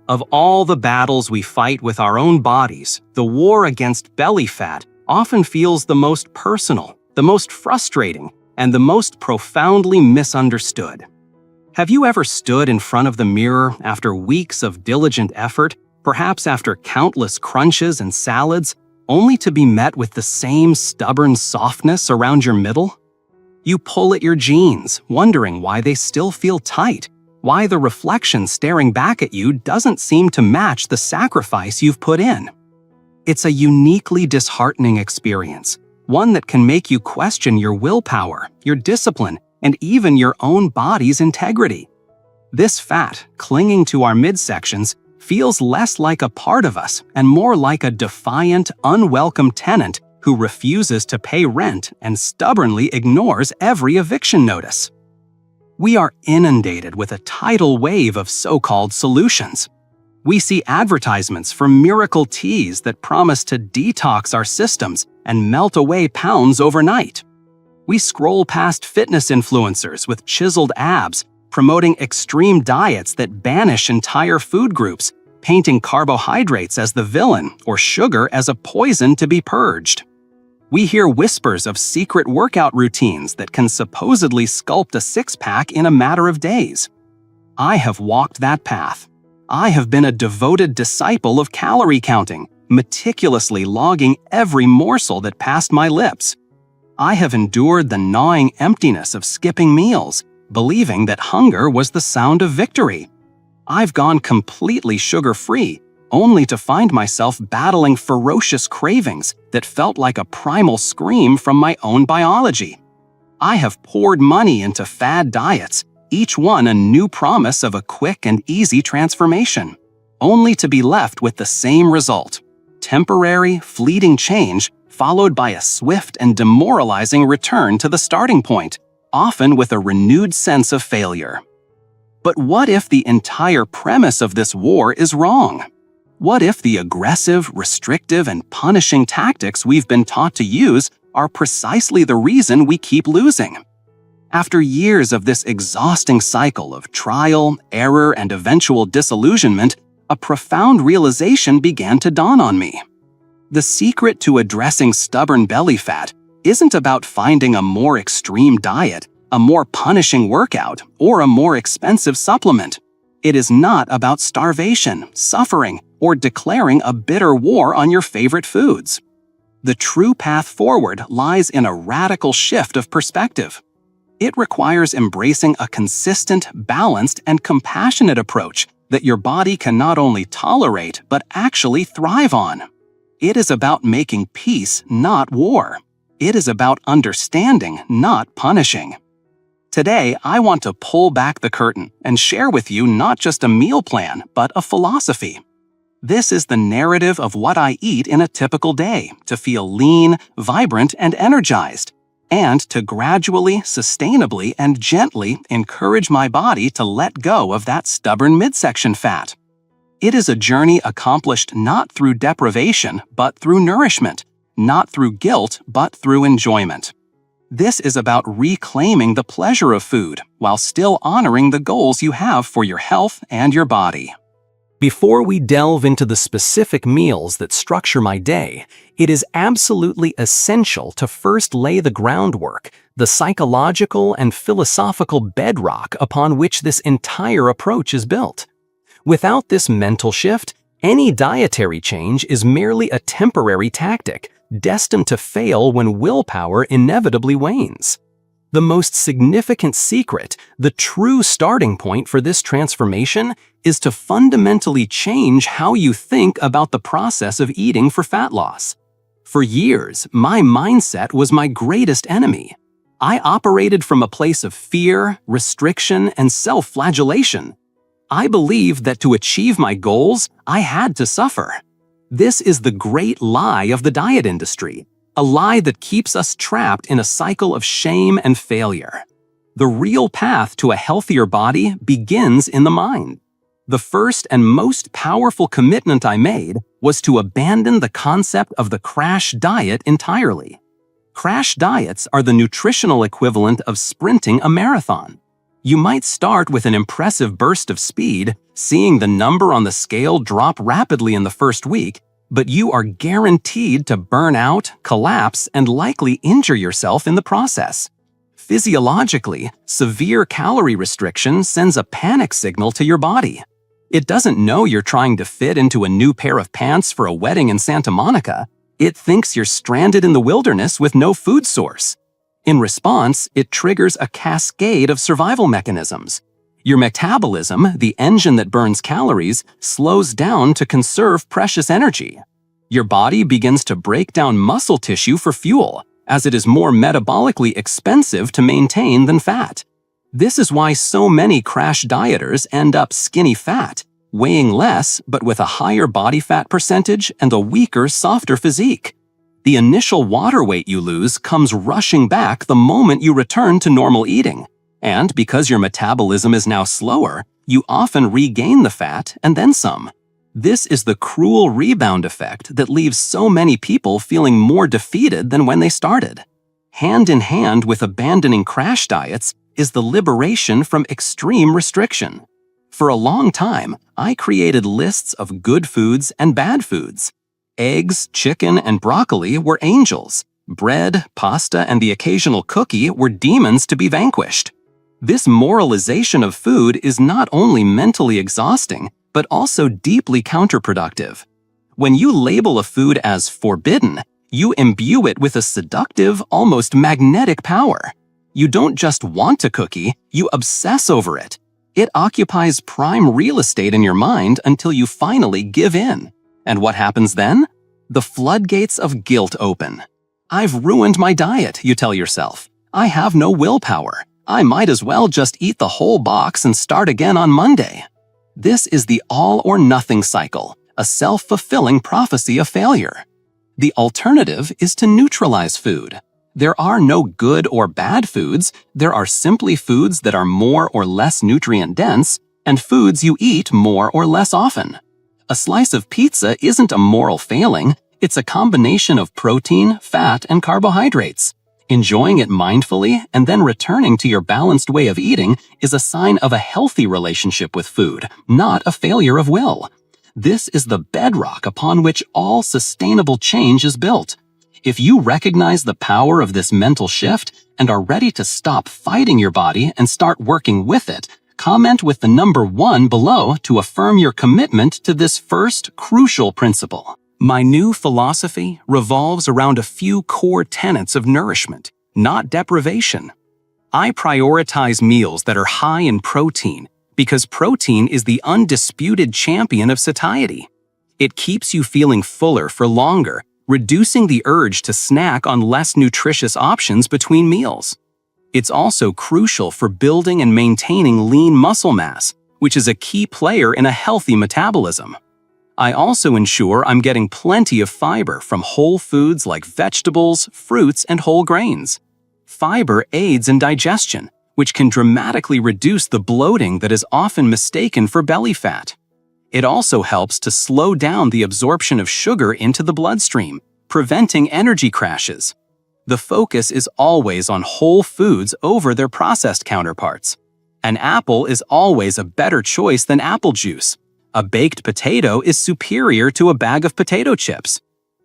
Of all the battles we fight with our own bodies, the war against belly fat often feels the most personal, the most frustrating, and the most profoundly misunderstood. Have you ever stood in front of the mirror after weeks of diligent effort, perhaps after countless crunches and salads, only to be met with the same stubborn softness around your middle? You pull at your jeans, wondering why they still feel tight, why the reflection staring back at you doesn't seem to match the sacrifice you've put in. It's a uniquely disheartening experience, one that can make you question your willpower, your discipline, and even your own body's integrity. This fat, clinging to our midsections, feels less like a part of us and more like a defiant, unwelcome tenant who refuses to pay rent and stubbornly ignores every eviction notice. We are inundated with a tidal wave of so-called solutions. We see advertisements for miracle teas that promise to detox our systems and melt away pounds overnight. We scroll past fitness influencers with chiseled abs, promoting extreme diets that banish entire food groups, painting carbohydrates as the villain or sugar as a poison to be purged. We hear whispers of secret workout routines that can supposedly sculpt a six-pack in a matter of days. I have walked that path. I have been a devoted disciple of calorie counting, meticulously logging every morsel that passed my lips. I have endured the gnawing emptiness of skipping meals, believing that hunger was the sound of victory. I've gone completely sugar-free, only to find myself battling ferocious cravings that felt like a primal scream from my own biology. I have poured money into fad diets, each one a new promise of a quick and easy transformation, only to be left with the same result: temporary, fleeting change followed by a swift and demoralizing return to the starting point, often with a renewed sense of failure. But what if the entire premise of this war is wrong? What if the aggressive, restrictive, and punishing tactics we've been taught to use are precisely the reason we keep losing? After years of this exhausting cycle of trial, error, and eventual disillusionment, a profound realization began to dawn on me. The secret to addressing stubborn belly fat isn't about finding a more extreme diet, a more punishing workout, or a more expensive supplement. It is not about starvation, suffering, or declaring a bitter war on your favorite foods. The true path forward lies in a radical shift of perspective. It requires embracing a consistent, balanced, and compassionate approach that your body can not only tolerate but actually thrive on. It is about making peace, not war. It is about understanding, not punishing. Today, I want to pull back the curtain and share with you not just a meal plan, but a philosophy. This is the narrative of what I eat in a typical day to feel lean, vibrant, and energized, and to gradually, sustainably, and gently encourage my body to let go of that stubborn midsection fat. It is a journey accomplished not through deprivation, but through nourishment, not through guilt, but through enjoyment. This is about reclaiming the pleasure of food while still honoring the goals you have for your health and your body. Before we delve into the specific meals that structure my day, it is absolutely essential to first lay the groundwork, the psychological and philosophical bedrock upon which this entire approach is built. Without this mental shift, any dietary change is merely a temporary tactic, destined to fail when willpower inevitably wanes. The most significant secret, the true starting point for this transformation, is to fundamentally change how you think about the process of eating for fat loss. For years, my mindset was my greatest enemy. I operated from a place of fear, restriction, and self-flagellation. I believed that to achieve my goals, I had to suffer. This is the great lie of the diet industry, a lie that keeps us trapped in a cycle of shame and failure. The real path to a healthier body begins in the mind. The first and most powerful commitment I made was to abandon the concept of the crash diet entirely. Crash diets are the nutritional equivalent of sprinting a marathon. You might start with an impressive burst of speed, seeing the number on the scale drop rapidly in the first week, but you are guaranteed to burn out, collapse, and likely injure yourself in the process. Physiologically, severe calorie restriction sends a panic signal to your body. It doesn't know you're trying to fit into a new pair of pants for a wedding in Santa Monica. It thinks you're stranded in the wilderness with no food source. In response, it triggers a cascade of survival mechanisms. Your metabolism, the engine that burns calories, slows down to conserve precious energy. Your body begins to break down muscle tissue for fuel, as it is more metabolically expensive to maintain than fat. This is why so many crash dieters end up skinny fat, weighing less but with a higher body fat percentage and a weaker, softer physique. The initial water weight you lose comes rushing back the moment you return to normal eating. And because your metabolism is now slower, you often regain the fat and then some. This is the cruel rebound effect that leaves so many people feeling more defeated than when they started. Hand in hand with abandoning crash diets is the liberation from extreme restriction. For a long time, I created lists of good foods and bad foods. Eggs, chicken, and broccoli were angels. Bread, pasta, and the occasional cookie were demons to be vanquished. This moralization of food is not only mentally exhausting, but also deeply counterproductive. When you label a food as forbidden, you imbue it with a seductive, almost magnetic power. You don't just want a cookie, you obsess over it. It occupies prime real estate in your mind until you finally give in. And what happens then? The floodgates of guilt open. I've ruined my diet, you tell yourself. I have no willpower. I might as well just eat the whole box and start again on Monday. This is the all-or-nothing cycle, a self-fulfilling prophecy of failure. The alternative is to neutralize food. There are no good or bad foods. There are simply foods that are more or less nutrient-dense, and foods you eat more or less often. A slice of pizza isn't a moral failing. It's a combination of protein, fat, and carbohydrates. Enjoying it mindfully and then returning to your balanced way of eating is a sign of a healthy relationship with food, not a failure of will. This is the bedrock upon which all sustainable change is built. If you recognize the power of this mental shift and are ready to stop fighting your body and start working with it, comment with the number 1 below to affirm your commitment to this first crucial principle. My new philosophy revolves around a few core tenets of nourishment, not deprivation. I prioritize meals that are high in protein because protein is the undisputed champion of satiety. It keeps you feeling fuller for longer, reducing the urge to snack on less nutritious options between meals. It's also crucial for building and maintaining lean muscle mass, which is a key player in a healthy metabolism. I also ensure I'm getting plenty of fiber from whole foods like vegetables, fruits, and whole grains. Fiber aids in digestion, which can dramatically reduce the bloating that is often mistaken for belly fat. It also helps to slow down the absorption of sugar into the bloodstream, preventing energy crashes. The focus is always on whole foods over their processed counterparts. An apple is always a better choice than apple juice. A baked potato is superior to a bag of potato chips.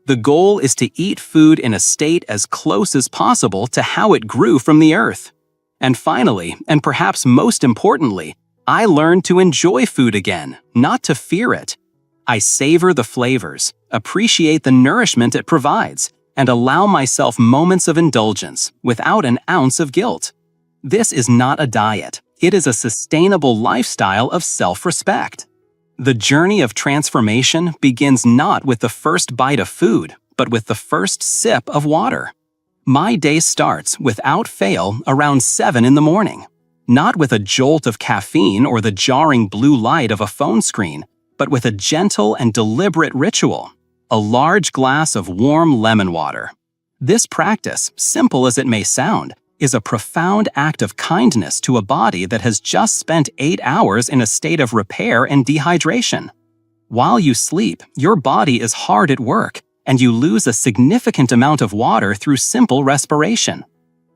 The goal is to eat food in a state as close as possible to how it grew from the earth. And finally, and perhaps most importantly, I learned to enjoy food again, not to fear it. I savor the flavors, appreciate the nourishment it provides, and allow myself moments of indulgence without an ounce of guilt. This is not a diet. It is a sustainable lifestyle of self-respect. The journey of transformation begins not with the first bite of food, but with the first sip of water. My day starts, without fail, around 7 in the morning. Not with a jolt of caffeine or the jarring blue light of a phone screen, but with a gentle and deliberate ritual, a large glass of warm lemon water. This practice, simple as it may sound, is a profound act of kindness to a body that has just spent 8 hours in a state of repair and dehydration. While you sleep, your body is hard at work, and you lose a significant amount of water through simple respiration.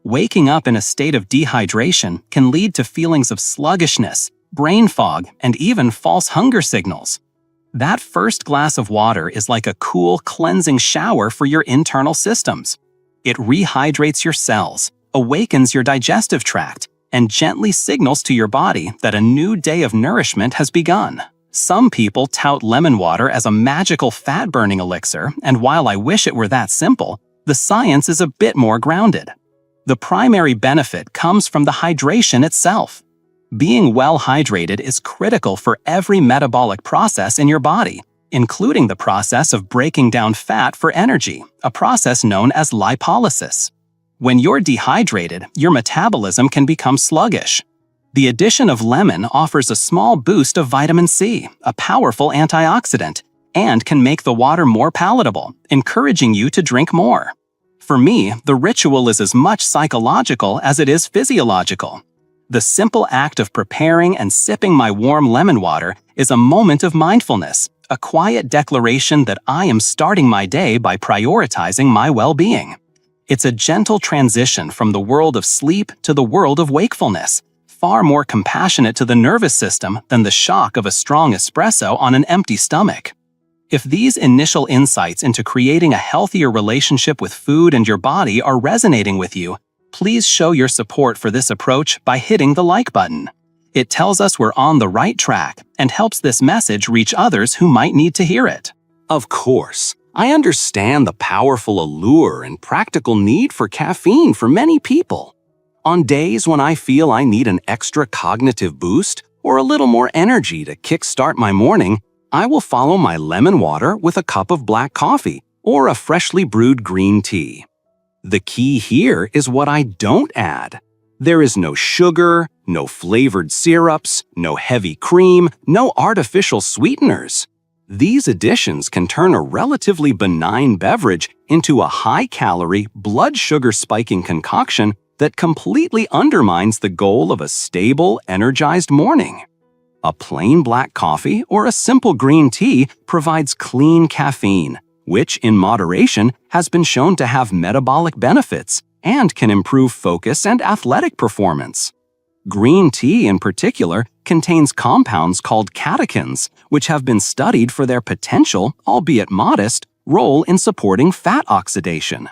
Waking up in a state of dehydration can lead to feelings of sluggishness, brain fog, and even false hunger signals. That first glass of water is like a cool, cleansing shower for your internal systems. It rehydrates your cells, awakens your digestive tract, and gently signals to your body that a new day of nourishment has begun. Some people tout lemon water as a magical fat-burning elixir, and while I wish it were that simple, the science is a bit more grounded. The primary benefit comes from the hydration itself. Being well hydrated is critical for every metabolic process in your body, including the process of breaking down fat for energy, a process known as lipolysis. When you're dehydrated, your metabolism can become sluggish. The addition of lemon offers a small boost of vitamin C, a powerful antioxidant, and can make the water more palatable, encouraging you to drink more. For me, the ritual is as much psychological as it is physiological. The simple act of preparing and sipping my warm lemon water is a moment of mindfulness, a quiet declaration that I am starting my day by prioritizing my well-being. It's a gentle transition from the world of sleep to the world of wakefulness, far more compassionate to the nervous system than the shock of a strong espresso on an empty stomach. If these initial insights into creating a healthier relationship with food and your body are resonating with you, please show your support for this approach by hitting the like button. It tells us we're on the right track and helps this message reach others who might need to hear it. Of course, I understand the powerful allure and practical need for caffeine for many people. On days when I feel I need an extra cognitive boost or a little more energy to kickstart my morning, I will follow my lemon water with a cup of black coffee or a freshly brewed green tea. The key here is what I don't add. There is no sugar, no flavored syrups, no heavy cream, no artificial sweeteners. These additions can turn a relatively benign beverage into a high-calorie, blood sugar-spiking concoction that completely undermines the goal of a stable, energized morning. A plain black coffee or a simple green tea provides clean caffeine, which, in moderation, has been shown to have metabolic benefits and can improve focus and athletic performance. Green tea, in particular, contains compounds called catechins, which have been studied for their potential, albeit modest, role in supporting fat oxidation.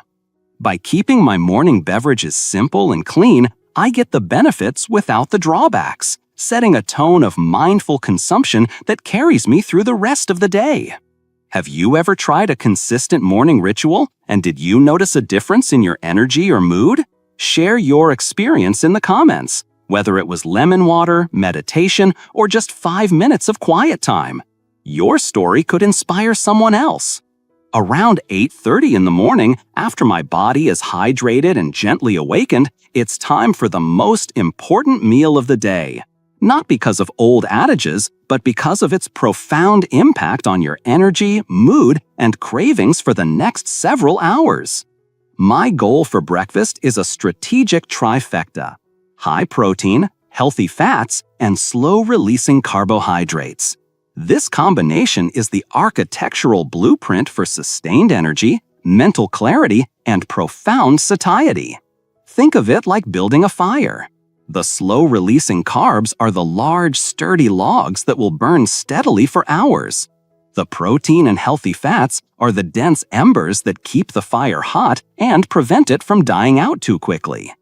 By keeping my morning beverages simple and clean, I get the benefits without the drawbacks, setting a tone of mindful consumption that carries me through the rest of the day. Have you ever tried a consistent morning ritual, and did you notice a difference in your energy or mood? Share your experience in the comments, whether it was lemon water, meditation, or just 5 minutes of quiet time. Your story could inspire someone else. Around 8:30 in the morning, after my body is hydrated and gently awakened, it's time for the most important meal of the day. Not because of old adages, but because of its profound impact on your energy, mood, and cravings for the next several hours. My goal for breakfast is a strategic trifecta: high protein, healthy fats, and slow-releasing carbohydrates. This combination is the architectural blueprint for sustained energy, mental clarity, and profound satiety. Think of it like building a fire. The slow-releasing carbs are the large, sturdy logs that will burn steadily for hours. The protein and healthy fats are the dense embers that keep the fire hot and prevent it from dying out too quickly.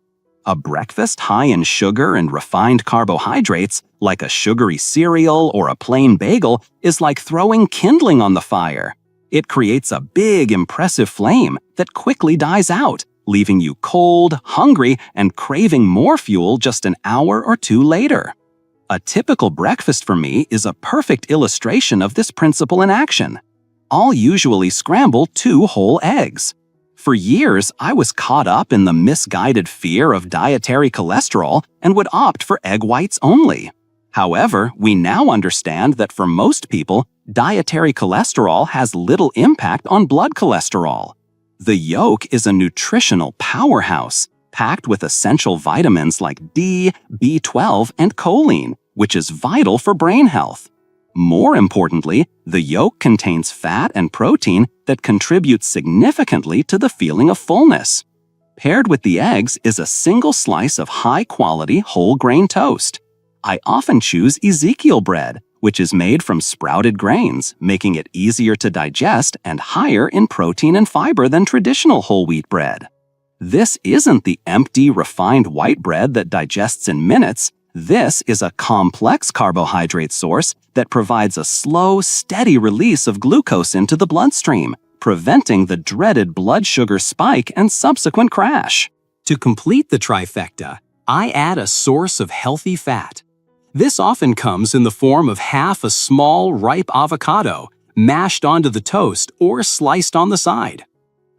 A breakfast high in sugar and refined carbohydrates, like a sugary cereal or a plain bagel, is like throwing kindling on the fire. It creates a big, impressive flame that quickly dies out, leaving you cold, hungry, and craving more fuel just an hour or two later. A typical breakfast for me is a perfect illustration of this principle in action. I'll usually scramble 2 whole eggs. For years, I was caught up in the misguided fear of dietary cholesterol and would opt for egg whites only. However, we now understand that for most people, dietary cholesterol has little impact on blood cholesterol. The yolk is a nutritional powerhouse, packed with essential vitamins like D, B12, and choline, which is vital for brain health. More importantly, the yolk contains fat and protein that contribute significantly to the feeling of fullness. Paired with the eggs is a single slice of high-quality whole grain toast. I often choose Ezekiel bread, which is made from sprouted grains, making it easier to digest and higher in protein and fiber than traditional whole wheat bread. This isn't the empty, refined white bread that digests in minutes. This is a complex carbohydrate source that provides a slow, steady release of glucose into the bloodstream, preventing the dreaded blood sugar spike and subsequent crash. To complete the trifecta, I add a source of healthy fat. This often comes in the form of half a small, ripe avocado, mashed onto the toast or sliced on the side.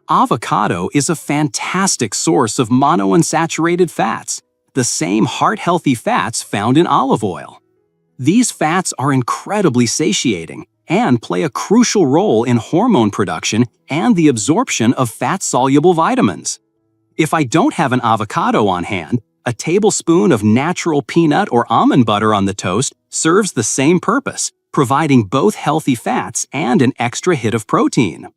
Avocado is a fantastic source of monounsaturated fats, the same heart-healthy fats found in olive oil. These fats are incredibly satiating and play a crucial role in hormone production and the absorption of fat-soluble vitamins. If I don't have an avocado on hand, a tablespoon of natural peanut or almond butter on the toast serves the same purpose, providing both healthy fats and an extra hit of protein.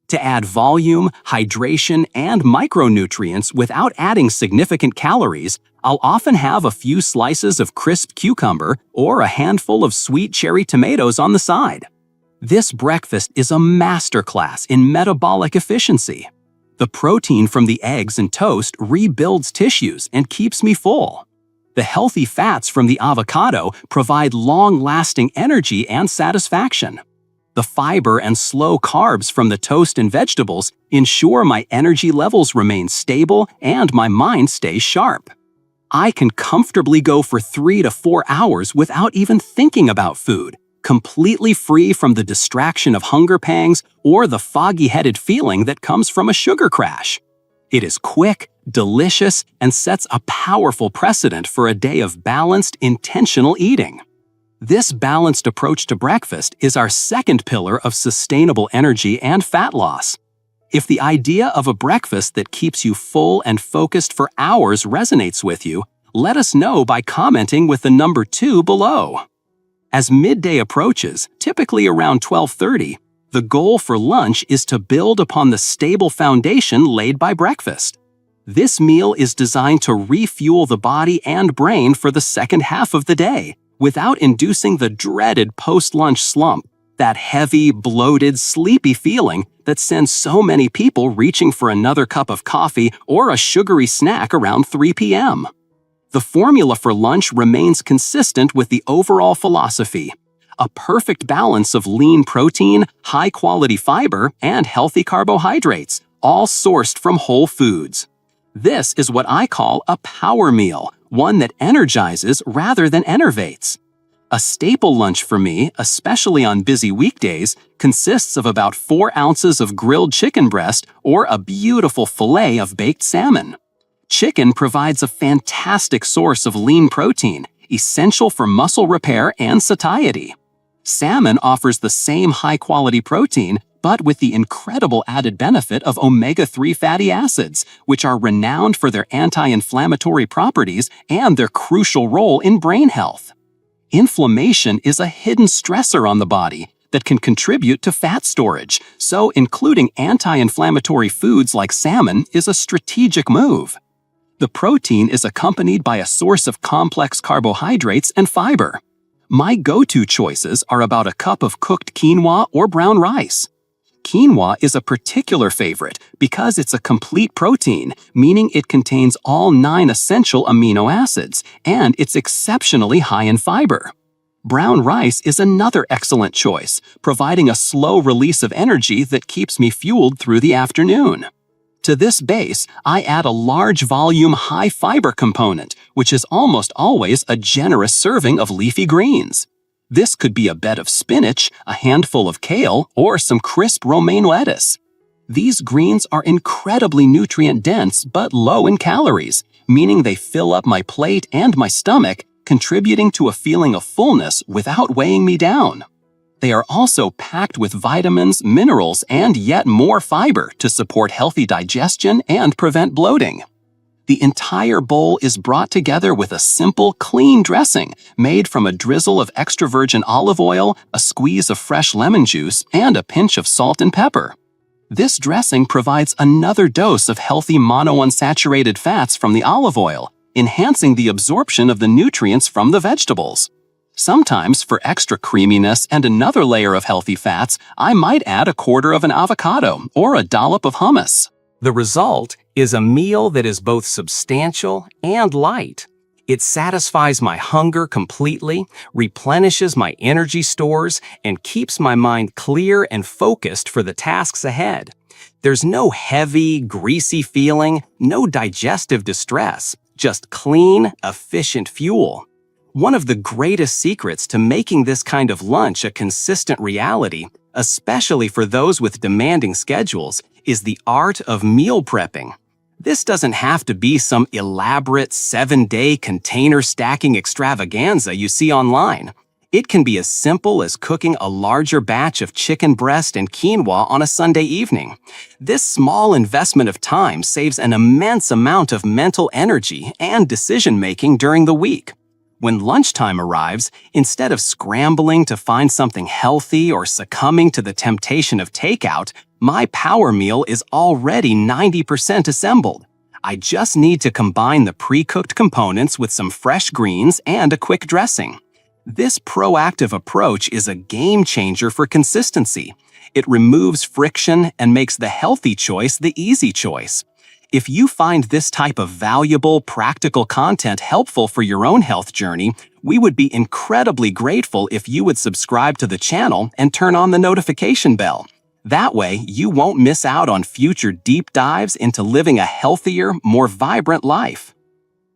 To add volume, hydration, and micronutrients without adding significant calories, I'll often have a few slices of crisp cucumber or a handful of sweet cherry tomatoes on the side. This breakfast is a masterclass in metabolic efficiency. The protein from the eggs and toast rebuilds tissues and keeps me full. The healthy fats from the avocado provide long-lasting energy and satisfaction. The fiber and slow carbs from the toast and vegetables ensure my energy levels remain stable and my mind stays sharp. I can comfortably go for 3 to 4 hours without even thinking about food, completely free from the distraction of hunger pangs or the foggy-headed feeling that comes from a sugar crash. It is quick, delicious, and sets a powerful precedent for a day of balanced, intentional eating. This balanced approach to breakfast is our second pillar of sustainable energy and fat loss. If the idea of a breakfast that keeps you full and focused for hours resonates with you, let us know by commenting with the number 2 below. As midday approaches, typically around 12:30, the goal for lunch is to build upon the stable foundation laid by breakfast. This meal is designed to refuel the body and brain for the second half of the day, without inducing the dreaded post-lunch slump, that heavy, bloated, sleepy feeling that sends so many people reaching for another cup of coffee or a sugary snack around 3 p.m. The formula for lunch remains consistent with the overall philosophy: a perfect balance of lean protein, high-quality fiber, and healthy carbohydrates, all sourced from whole foods. This is what I call a power meal, one that energizes rather than enervates. A staple lunch for me, especially on busy weekdays, consists of about 4 ounces of grilled chicken breast or a beautiful fillet of baked salmon. Chicken provides a fantastic source of lean protein, essential for muscle repair and satiety. Salmon offers the same high-quality protein, but with the incredible added benefit of omega-3 fatty acids, which are renowned for their anti-inflammatory properties and their crucial role in brain health. Inflammation is a hidden stressor on the body that can contribute to fat storage, so including anti-inflammatory foods like salmon is a strategic move. The protein is accompanied by a source of complex carbohydrates and fiber. My go-to choices are about a cup of cooked quinoa or brown rice. Quinoa is a particular favorite because it's a complete protein, meaning it contains all 9 essential amino acids, and it's exceptionally high in fiber. Brown rice is another excellent choice, providing a slow release of energy that keeps me fueled through the afternoon. To this base, I add a large volume high-fiber component, which is almost always a generous serving of leafy greens. This could be a bed of spinach, a handful of kale, or some crisp romaine lettuce. These greens are incredibly nutrient-dense but low in calories, meaning they fill up my plate and my stomach, contributing to a feeling of fullness without weighing me down. They are also packed with vitamins, minerals, and yet more fiber to support healthy digestion and prevent bloating. The entire bowl is brought together with a simple, clean dressing made from a drizzle of extra virgin olive oil, a squeeze of fresh lemon juice, and a pinch of salt and pepper. This dressing provides another dose of healthy monounsaturated fats from the olive oil, enhancing the absorption of the nutrients from the vegetables. Sometimes, for extra creaminess and another layer of healthy fats, I might add a quarter of an avocado or a dollop of hummus. The result is a meal that is both substantial and light. It satisfies my hunger completely, replenishes my energy stores, and keeps my mind clear and focused for the tasks ahead. There's no heavy, greasy feeling, no digestive distress, just clean, efficient fuel. One of the greatest secrets to making this kind of lunch a consistent reality, especially for those with demanding schedules, is the art of meal prepping. This doesn't have to be some elaborate 7-day container stacking extravaganza you see online. It can be as simple as cooking a larger batch of chicken breast and quinoa on a Sunday evening. This small investment of time saves an immense amount of mental energy and decision-making during the week. When lunchtime arrives, instead of scrambling to find something healthy or succumbing to the temptation of takeout, my power meal is already 90% assembled. I just need to combine the pre-cooked components with some fresh greens and a quick dressing. This proactive approach is a game changer for consistency. It removes friction and makes the healthy choice the easy choice. If you find this type of valuable, practical content helpful for your own health journey, we would be incredibly grateful if you would subscribe to the channel and turn on the notification bell. That way, you won't miss out on future deep dives into living a healthier, more vibrant life.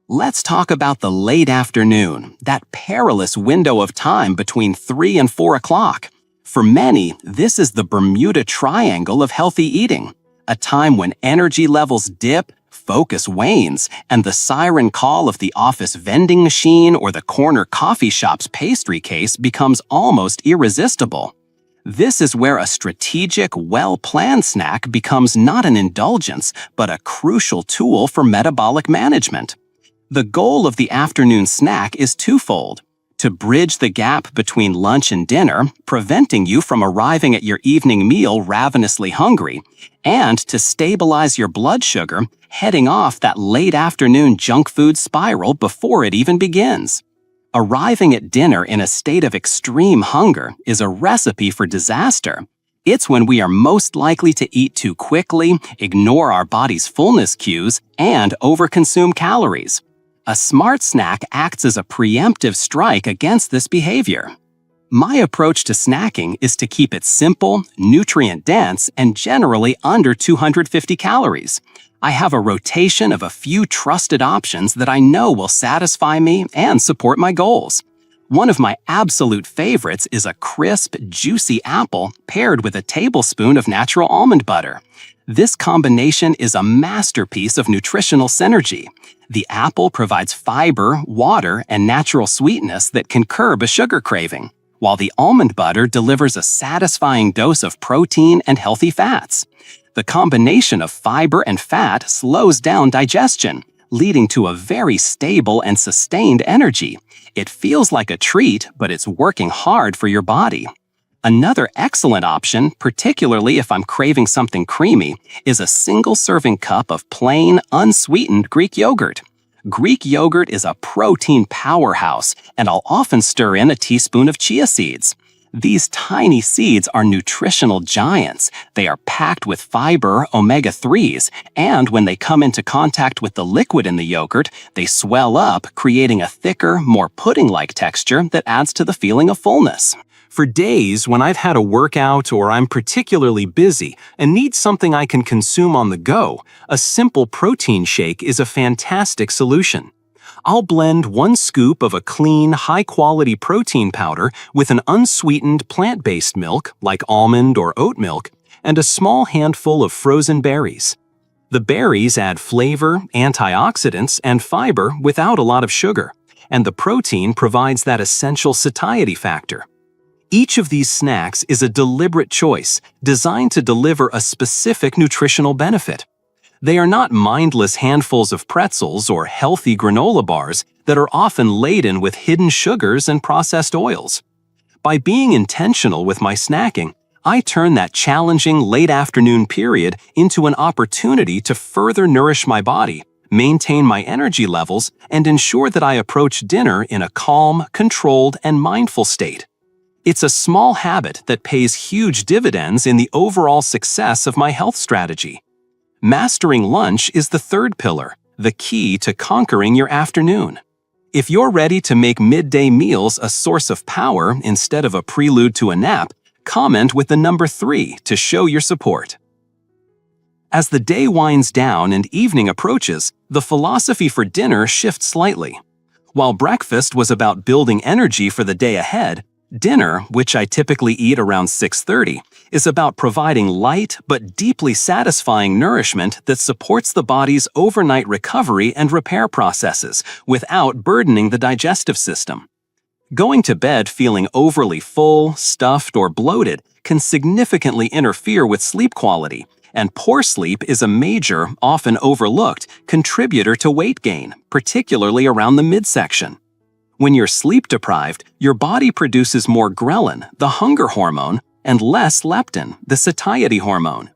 Let's talk about the late afternoon, that perilous window of time between 3 and 4 o'clock. For many, this is the Bermuda Triangle of healthy eating. A time when energy levels dip, focus wanes, and the siren call of the office vending machine or the corner coffee shop's pastry case becomes almost irresistible. This is where a strategic, well-planned snack becomes not an indulgence, but a crucial tool for metabolic management. The goal of the afternoon snack is twofold: to bridge the gap between lunch and dinner, preventing you from arriving at your evening meal ravenously hungry, and to stabilize your blood sugar, heading off that late afternoon junk food spiral before it even begins. Arriving at dinner in a state of extreme hunger is a recipe for disaster. It's when we are most likely to eat too quickly, ignore our body's fullness cues, and overconsume calories. A smart snack acts as a preemptive strike against this behavior. My approach to snacking is to keep it simple, nutrient-dense, and generally under 250 calories. I have a rotation of a few trusted options that I know will satisfy me and support my goals. One of my absolute favorites is a crisp, juicy apple paired with a tablespoon of natural almond butter. This combination is a masterpiece of nutritional synergy. The apple provides fiber, water, and natural sweetness that can curb a sugar craving, while the almond butter delivers a satisfying dose of protein and healthy fats. The combination of fiber and fat slows down digestion, leading to a very stable and sustained energy. It feels like a treat, but it's working hard for your body. Another excellent option, particularly if I'm craving something creamy, is a single-serving cup of plain, unsweetened Greek yogurt. Greek yogurt is a protein powerhouse, and I'll often stir in a teaspoon of chia seeds. These tiny seeds are nutritional giants. They are packed with fiber, omega-3s, and when they come into contact with the liquid in the yogurt, they swell up, creating a thicker, more pudding-like texture that adds to the feeling of fullness. For days when I've had a workout or I'm particularly busy and need something I can consume on the go, a simple protein shake is a fantastic solution. I'll blend 1 scoop of a clean, high-quality protein powder with an unsweetened plant-based milk, like almond or oat milk, and a small handful of frozen berries. The berries add flavor, antioxidants, and fiber without a lot of sugar, and the protein provides that essential satiety factor. Each of these snacks is a deliberate choice designed to deliver a specific nutritional benefit. They are not mindless handfuls of pretzels or healthy granola bars that are often laden with hidden sugars and processed oils. By being intentional with my snacking, I turn that challenging late afternoon period into an opportunity to further nourish my body, maintain my energy levels, and ensure that I approach dinner in a calm, controlled, and mindful state. It's a small habit that pays huge dividends in the overall success of my health strategy. Mastering lunch is the third pillar, the key to conquering your afternoon. If you're ready to make midday meals a source of power instead of a prelude to a nap, comment with the number 3 to show your support. As the day winds down and evening approaches, the philosophy for dinner shifts slightly. While breakfast was about building energy for the day ahead, dinner, which I typically eat around 6:30, is about providing light but deeply satisfying nourishment that supports the body's overnight recovery and repair processes without burdening the digestive system. Going to bed feeling overly full, stuffed, or bloated can significantly interfere with sleep quality, and poor sleep is a major, often overlooked, contributor to weight gain, particularly around the midsection. When you're sleep-deprived, your body produces more ghrelin, the hunger hormone, and less leptin, the satiety hormone.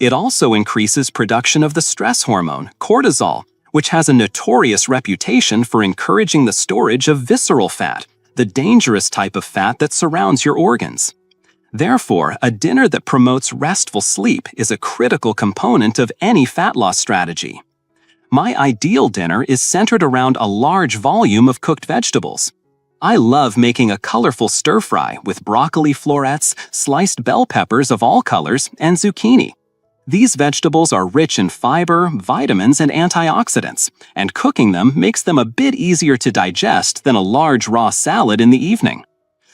It also increases production of the stress hormone, cortisol, which has a notorious reputation for encouraging the storage of visceral fat, the dangerous type of fat that surrounds your organs. Therefore, a dinner that promotes restful sleep is a critical component of any fat loss strategy. My ideal dinner is centered around a large volume of cooked vegetables. I love making a colorful stir-fry with broccoli florets, sliced bell peppers of all colors, and zucchini. These vegetables are rich in fiber, vitamins, and antioxidants, and cooking them makes them a bit easier to digest than a large raw salad in the evening.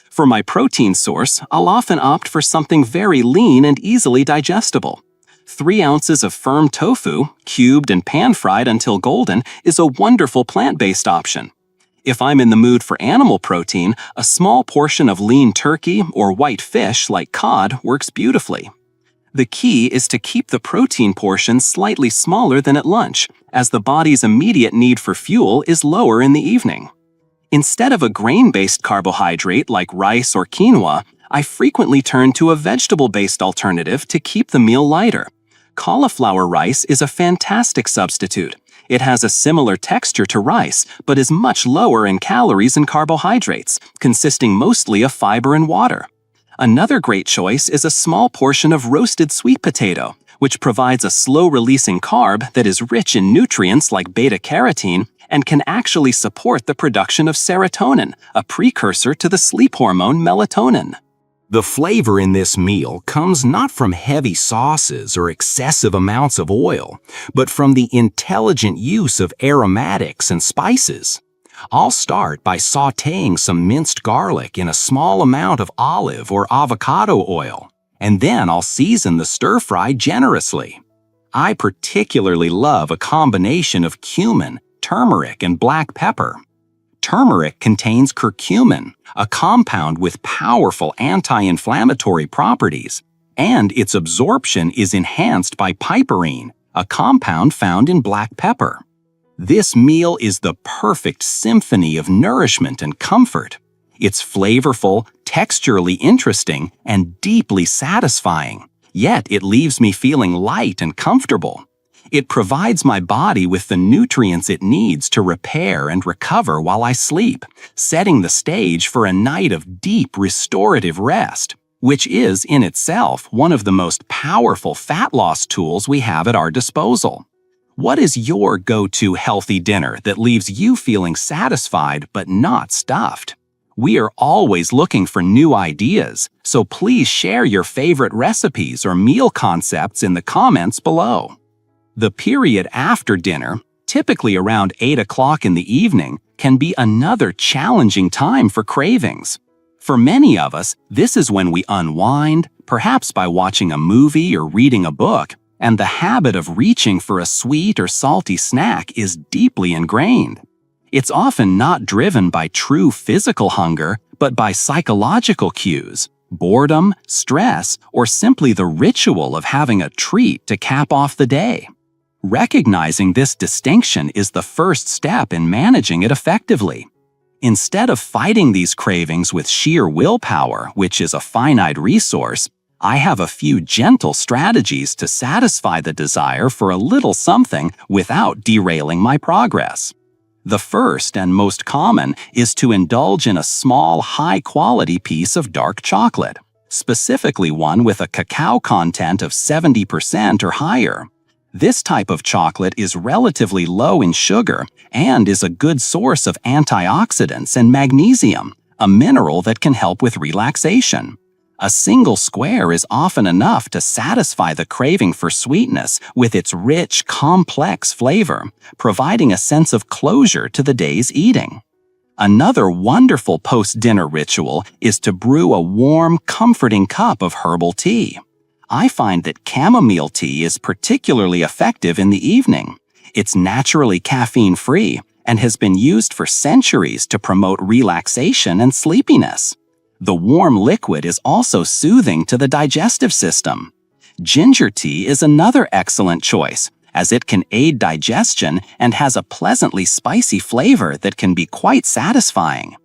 For my protein source, I'll often opt for something very lean and easily digestible. 3 ounces of firm tofu, cubed and pan-fried until golden, is a wonderful plant-based option. If I'm in the mood for animal protein, a small portion of lean turkey or white fish like cod works beautifully. The key is to keep the protein portion slightly smaller than at lunch, as the body's immediate need for fuel is lower in the evening. Instead of a grain-based carbohydrate like rice or quinoa, I frequently turn to a vegetable-based alternative to keep the meal lighter. Cauliflower rice is a fantastic substitute. It has a similar texture to rice, but is much lower in calories and carbohydrates, consisting mostly of fiber and water. Another great choice is a small portion of roasted sweet potato, which provides a slow-releasing carb that is rich in nutrients like beta-carotene and can actually support the production of serotonin, a precursor to the sleep hormone melatonin. The flavor in this meal comes not from heavy sauces or excessive amounts of oil, but from the intelligent use of aromatics and spices. I'll start by sautéing some minced garlic in a small amount of olive or avocado oil, and then I'll season the stir-fry generously. I particularly love a combination of cumin, turmeric, and black pepper. Turmeric contains curcumin, a compound with powerful anti-inflammatory properties, and its absorption is enhanced by piperine, a compound found in black pepper. This meal is the perfect symphony of nourishment and comfort. It's flavorful, texturally interesting, and deeply satisfying, yet it leaves me feeling light and comfortable. It provides my body with the nutrients it needs to repair and recover while I sleep, setting the stage for a night of deep restorative rest, which is in itself one of the most powerful fat loss tools we have at our disposal. What is your go-to healthy dinner that leaves you feeling satisfied but not stuffed? We are always looking for new ideas, so please share your favorite recipes or meal concepts in the comments below. The period after dinner, typically around 8 o'clock in the evening, can be another challenging time for cravings. For many of us, this is when we unwind, perhaps by watching a movie or reading a book, and the habit of reaching for a sweet or salty snack is deeply ingrained. It's often not driven by true physical hunger, but by psychological cues, boredom, stress, or simply the ritual of having a treat to cap off the day. Recognizing this distinction is the first step in managing it effectively. Instead of fighting these cravings with sheer willpower, which is a finite resource, I have a few gentle strategies to satisfy the desire for a little something without derailing my progress. The first and most common is to indulge in a small, high-quality piece of dark chocolate, specifically one with a cacao content of 70% or higher. This type of chocolate is relatively low in sugar and is a good source of antioxidants and magnesium, a mineral that can help with relaxation. A single square is often enough to satisfy the craving for sweetness with its rich, complex flavor, providing a sense of closure to the day's eating. Another wonderful post-dinner ritual is to brew a warm, comforting cup of herbal tea. I find that chamomile tea is particularly effective in the evening. It's naturally caffeine-free and has been used for centuries to promote relaxation and sleepiness. The warm liquid is also soothing to the digestive system. Ginger tea is another excellent choice, as it can aid digestion and has a pleasantly spicy flavor that can be quite satisfying.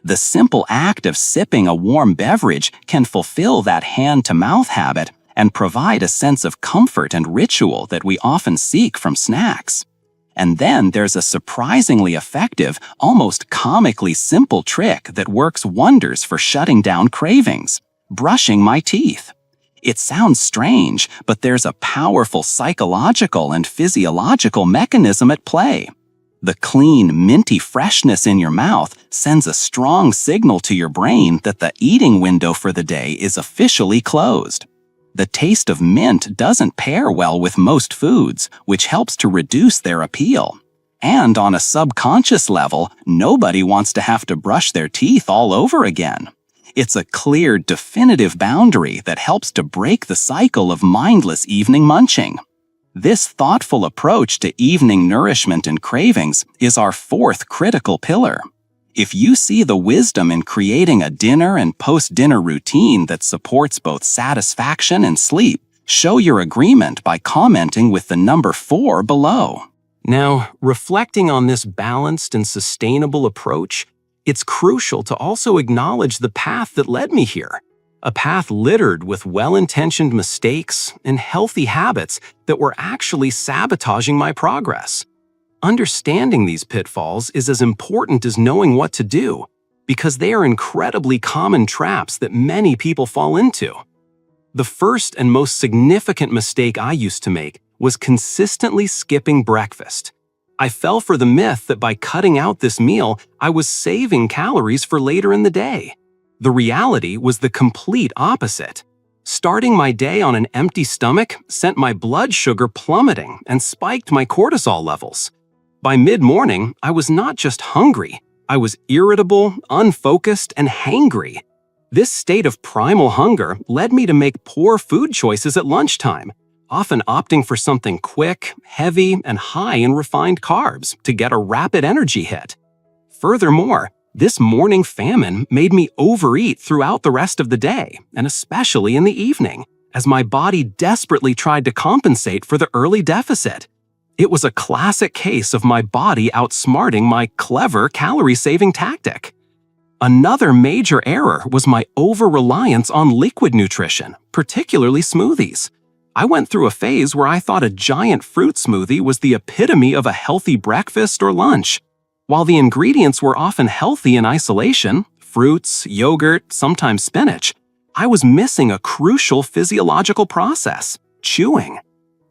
The simple act of sipping a warm beverage can fulfill that hand-to-mouth habit and provide a sense of comfort and ritual that we often seek from snacks. And then there's a surprisingly effective, almost comically simple trick that works wonders for shutting down cravings: brushing my teeth. It sounds strange, but there's a powerful psychological and physiological mechanism at play. The clean, minty freshness in your mouth sends a strong signal to your brain that the eating window for the day is officially closed. The taste of mint doesn't pair well with most foods, which helps to reduce their appeal. And on a subconscious level, nobody wants to have to brush their teeth all over again. It's a clear, definitive boundary that helps to break the cycle of mindless evening munching. This thoughtful approach to evening nourishment and cravings is our fourth critical pillar. If you see the wisdom in creating a dinner and post-dinner routine that supports both satisfaction and sleep, show your agreement by commenting with the number 4 below. Now, reflecting on this balanced and sustainable approach, it's crucial to also acknowledge the path that led me here. A path littered with well-intentioned mistakes and healthy habits that were actually sabotaging my progress. Understanding these pitfalls is as important as knowing what to do, because they are incredibly common traps that many people fall into. The first and most significant mistake I used to make was consistently skipping breakfast. I fell for the myth that by cutting out this meal, I was saving calories for later in the day. The reality was the complete opposite. Starting my day on an empty stomach sent my blood sugar plummeting and spiked my cortisol levels. By mid-morning, I was not just hungry, I was irritable, unfocused, and hangry. This state of primal hunger led me to make poor food choices at lunchtime, often opting for something quick, heavy, and high in refined carbs to get a rapid energy hit. Furthermore, this morning famine made me overeat throughout the rest of the day, and especially in the evening, as my body desperately tried to compensate for the early deficit. It was a classic case of my body outsmarting my clever calorie-saving tactic. Another major error was my over-reliance on liquid nutrition, particularly smoothies. I went through a phase where I thought a giant fruit smoothie was the epitome of a healthy breakfast or lunch. While the ingredients were often healthy in isolation, fruits, yogurt, sometimes spinach, I was missing a crucial physiological process: chewing.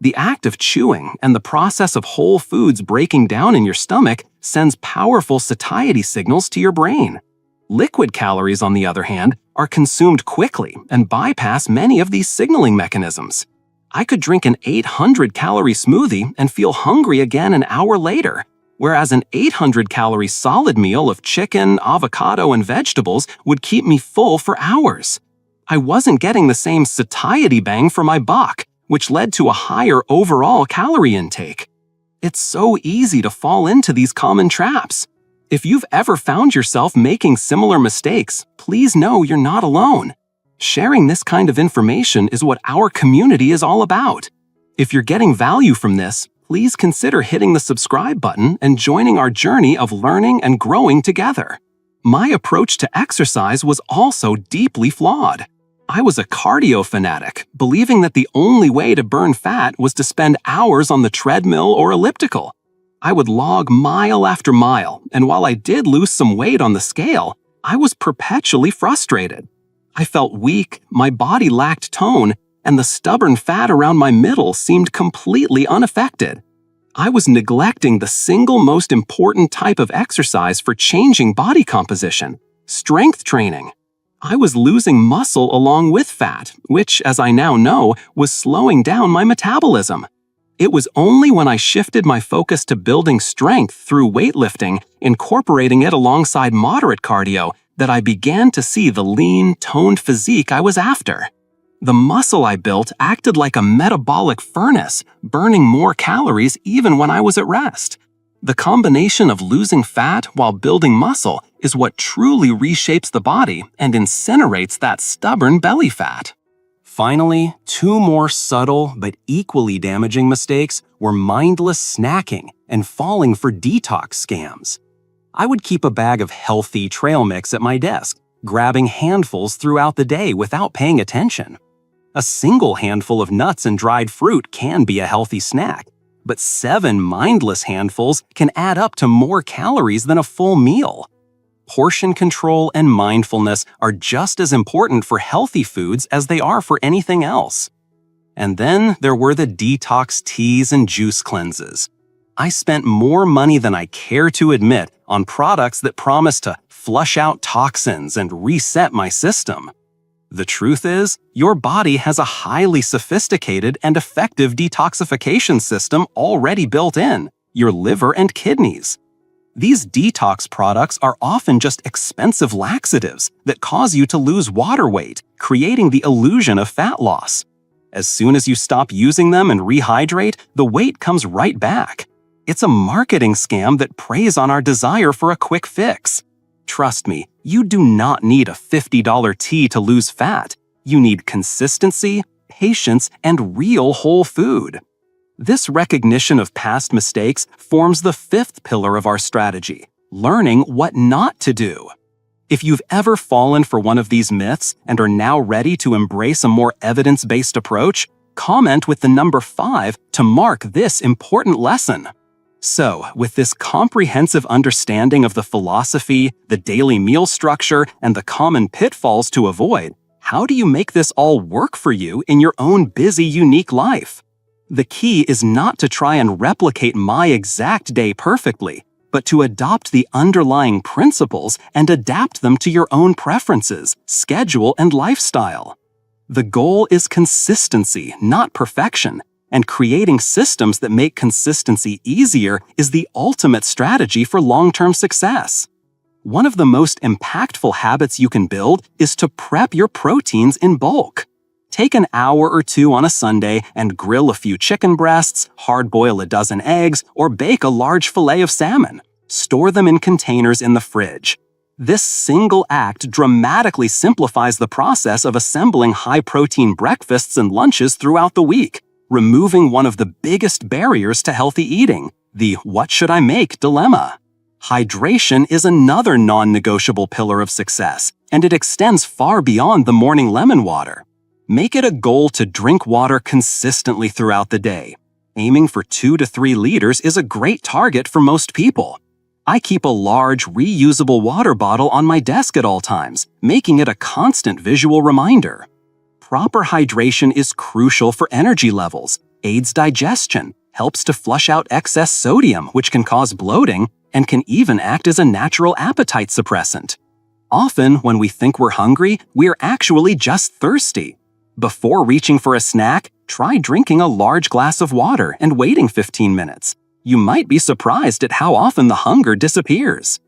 The act of chewing and the process of whole foods breaking down in your stomach sends powerful satiety signals to your brain. Liquid calories, on the other hand, are consumed quickly and bypass many of these signaling mechanisms. I could drink an 800-calorie smoothie and feel hungry again an hour later, whereas an 800-calorie solid meal of chicken, avocado, and vegetables would keep me full for hours. I wasn't getting the same satiety bang for my buck, which led to a higher overall calorie intake. It's so easy to fall into these common traps. If you've ever found yourself making similar mistakes, please know you're not alone. Sharing this kind of information is what our community is all about. If you're getting value from this, please consider hitting the subscribe button and joining our journey of learning and growing together. My approach to exercise was also deeply flawed. I was a cardio fanatic, believing that the only way to burn fat was to spend hours on the treadmill or elliptical. I would log mile after mile, and while I did lose some weight on the scale, I was perpetually frustrated. I felt weak, my body lacked tone, and the stubborn fat around my middle seemed completely unaffected. I was neglecting the single most important type of exercise for changing body composition: strength training. I was losing muscle along with fat, which, as I now know, was slowing down my metabolism. It was only when I shifted my focus to building strength through weightlifting, incorporating it alongside moderate cardio, that I began to see the lean, toned physique I was after. The muscle I built acted like a metabolic furnace, burning more calories even when I was at rest. The combination of losing fat while building muscle is what truly reshapes the body and incinerates that stubborn belly fat. Finally, two more subtle but equally damaging mistakes were mindless snacking and falling for detox scams. I would keep a bag of healthy trail mix at my desk, grabbing handfuls throughout the day without paying attention. A single handful of nuts and dried fruit can be a healthy snack, but 7 mindless handfuls can add up to more calories than a full meal. Portion control and mindfulness are just as important for healthy foods as they are for anything else. And then there were the detox teas and juice cleanses. I spent more money than I care to admit on products that promise to flush out toxins and reset my system. The truth is, your body has a highly sophisticated and effective detoxification system already built in: your liver and kidneys. These detox products are often just expensive laxatives that cause you to lose water weight, creating the illusion of fat loss. As soon as you stop using them and rehydrate, the weight comes right back. It's a marketing scam that preys on our desire for a quick fix. Trust me, you do not need a $50 tea to lose fat. You need consistency, patience, and real whole food. This recognition of past mistakes forms the 5th pillar of our strategy: learning what not to do. If you've ever fallen for one of these myths and are now ready to embrace a more evidence-based approach, comment with the number 5 to mark this important lesson. So, with this comprehensive understanding of the philosophy, the daily meal structure, and the common pitfalls to avoid, how do you make this all work for you in your own busy, unique life? The key is not to try and replicate my exact day perfectly, but to adopt the underlying principles and adapt them to your own preferences, schedule, and lifestyle. The goal is consistency, not perfection, and creating systems that make consistency easier is the ultimate strategy for long-term success. One of the most impactful habits you can build is to prep your proteins in bulk. Take an hour or 2 on a Sunday and grill a few chicken breasts, hard-boil a dozen eggs, or bake a large fillet of salmon. Store them in containers in the fridge. This single act dramatically simplifies the process of assembling high-protein breakfasts and lunches throughout the week, removing one of the biggest barriers to healthy eating, the "what should I make" dilemma. Hydration is another non-negotiable pillar of success, and it extends far beyond the morning lemon water. Make it a goal to drink water consistently throughout the day. Aiming for 2 to 3 liters is a great target for most people. I keep a large, reusable water bottle on my desk at all times, making it a constant visual reminder. Proper hydration is crucial for energy levels, aids digestion, helps to flush out excess sodium, which can cause bloating, and can even act as a natural appetite suppressant. Often, when we think we're hungry, we're actually just thirsty. Before reaching for a snack, try drinking a large glass of water and waiting 15 minutes. You might be surprised at how often the hunger disappears.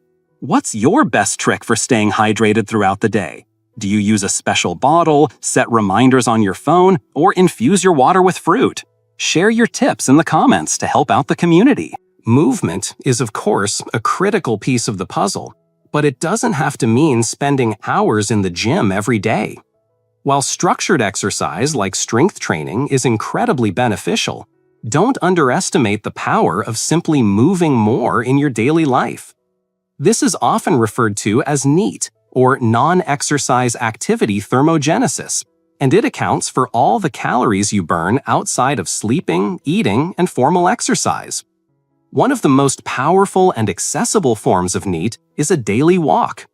What's your best trick for staying hydrated throughout the day? Do you use a special bottle, set reminders on your phone, or infuse your water with fruit? Share your tips in the comments to help out the community. Movement is, of course, a critical piece of the puzzle, but it doesn't have to mean spending hours in the gym every day. While structured exercise like strength training is incredibly beneficial, don't underestimate the power of simply moving more in your daily life. This is often referred to as NEAT, or non-exercise activity thermogenesis, And it accounts for all the calories you burn outside of sleeping, eating, and formal exercise. One of the most powerful and accessible forms of NEAT is a daily walk.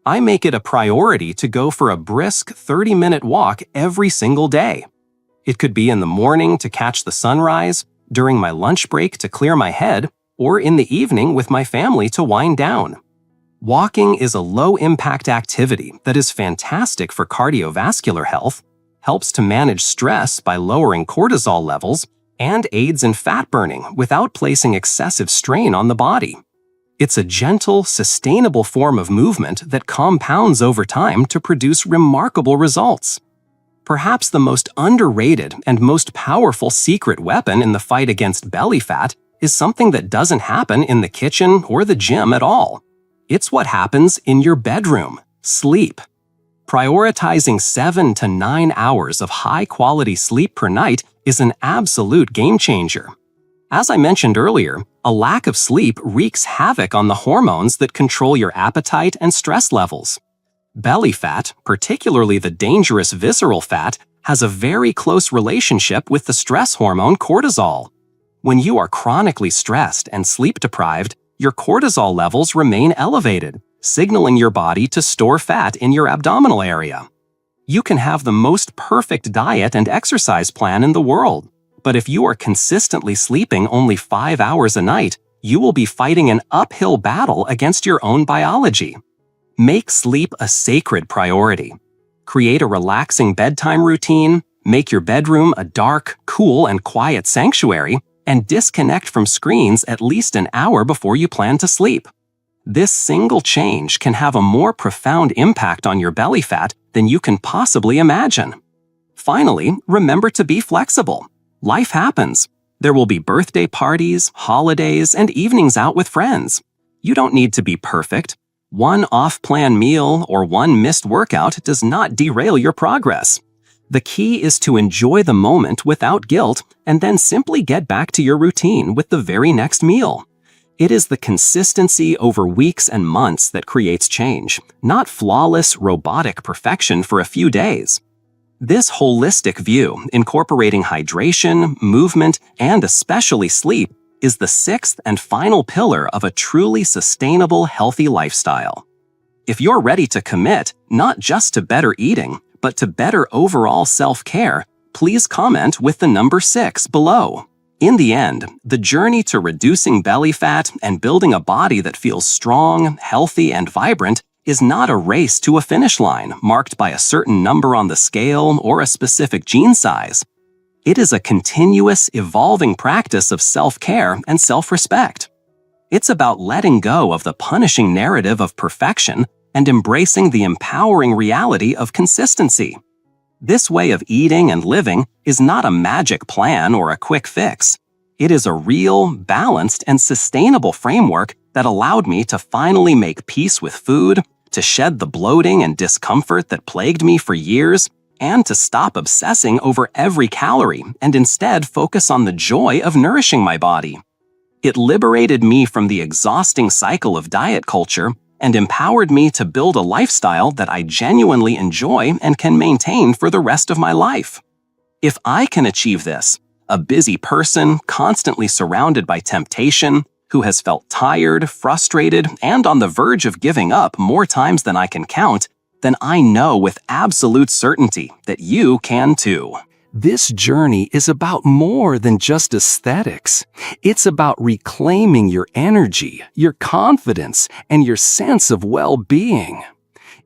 I make it a priority to go for a brisk 30-minute walk every single day. It could be in the morning to catch the sunrise, during my lunch break to clear my head, or in the evening with my family to wind down. Walking is a low-impact activity that is fantastic for cardiovascular health, helps to manage stress by lowering cortisol levels, and aids in fat burning without placing excessive strain on the body. It's a gentle, sustainable form of movement that compounds over time to produce remarkable results. Perhaps the most underrated and most powerful secret weapon in the fight against belly fat is something that doesn't happen in the kitchen or the gym at all. It's what happens in your bedroom: sleep. Prioritizing 7 to 9 hours of high-quality sleep per night is an absolute game-changer. As I mentioned earlier, a lack of sleep wreaks havoc on the hormones that control your appetite and stress levels. Belly fat, particularly the dangerous visceral fat, has a very close relationship with the stress hormone cortisol. When you are chronically stressed and sleep-deprived, your cortisol levels remain elevated, signaling your body to store fat in your abdominal area. You can have the most perfect diet and exercise plan in the world, but if you are consistently sleeping only 5 hours a night, you will be fighting an uphill battle against your own biology. Make sleep a sacred priority. Create a relaxing bedtime routine, make your bedroom a dark, cool, and quiet sanctuary, and disconnect from screens at least an hour before you plan to sleep. This single change can have a more profound impact on your belly fat than you can possibly imagine. Finally, remember to be flexible. Life happens. There will be birthday parties, holidays, and evenings out with friends. You don't need to be perfect. One off-plan meal or one missed workout does not derail your progress. The key is to enjoy the moment without guilt and then simply get back to your routine with the very next meal. It is the consistency over weeks and months that creates change, not flawless, robotic perfection for a few days. This holistic view, incorporating hydration, movement, and especially sleep, is the sixth and final pillar of a truly sustainable, healthy lifestyle. If you're ready to commit, not just to better eating, but to better overall self-care, please comment with the number 6 below. In the end, the journey to reducing belly fat and building a body that feels strong, healthy, and vibrant is not a race to a finish line marked by a certain number on the scale or a specific gene size. It is a continuous, evolving practice of self-care and self-respect. It's about letting go of the punishing narrative of perfection and embracing the empowering reality of consistency. This way of eating and living is not a magic plan or a quick fix. It is a real, balanced, and sustainable framework that allowed me to finally make peace with food, to shed the bloating and discomfort that plagued me for years, and to stop obsessing over every calorie and instead focus on the joy of nourishing my body. It liberated me from the exhausting cycle of diet culture and empowered me to build a lifestyle that I genuinely enjoy and can maintain for the rest of my life. If I can achieve this, a busy person constantly surrounded by temptation, who has felt tired, frustrated, and on the verge of giving up more times than I can count, then I know with absolute certainty that you can too. This journey is about more than just aesthetics. It's about reclaiming your energy, your confidence, and your sense of well-being.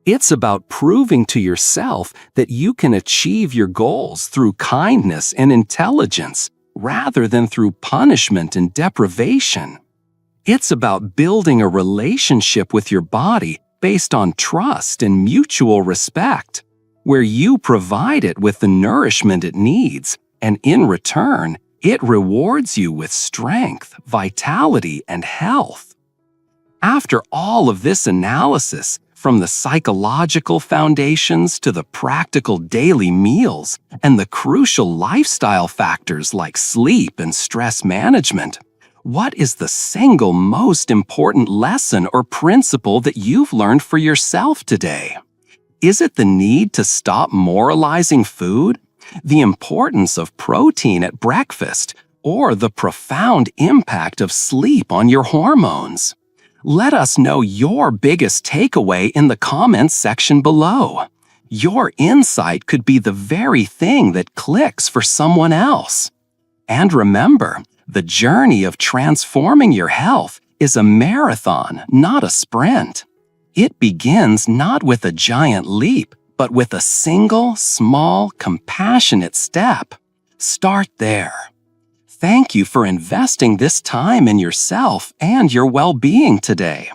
It's about proving to yourself that you can achieve your goals through kindness and intelligence, rather than through punishment and deprivation. It's about building a relationship with your body based on trust and mutual respect, where you provide it with the nourishment it needs, and in return, it rewards you with strength, vitality, and health. After all of this analysis, from the psychological foundations to the practical daily meals and the crucial lifestyle factors like sleep and stress management, what is the single most important lesson or principle that you've learned for yourself today? Is it the need to stop moralizing food, the importance of protein at breakfast, or the profound impact of sleep on your hormones? Let us know your biggest takeaway in the comments section below. Your insight could be the very thing that clicks for someone else. And remember, the journey of transforming your health is a marathon, not a sprint. It begins not with a giant leap, but with a single, small, compassionate step. Start there. Thank you for investing this time in yourself and your well-being today.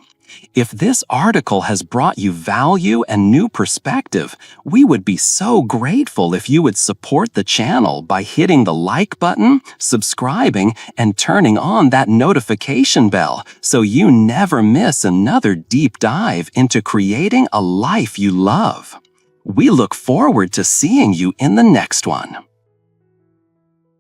If this article has brought you value and new perspective, we would be so grateful if you would support the channel by hitting the like button, subscribing, and turning on that notification bell so you never miss another deep dive into creating a life you love. We look forward to seeing you in the next one.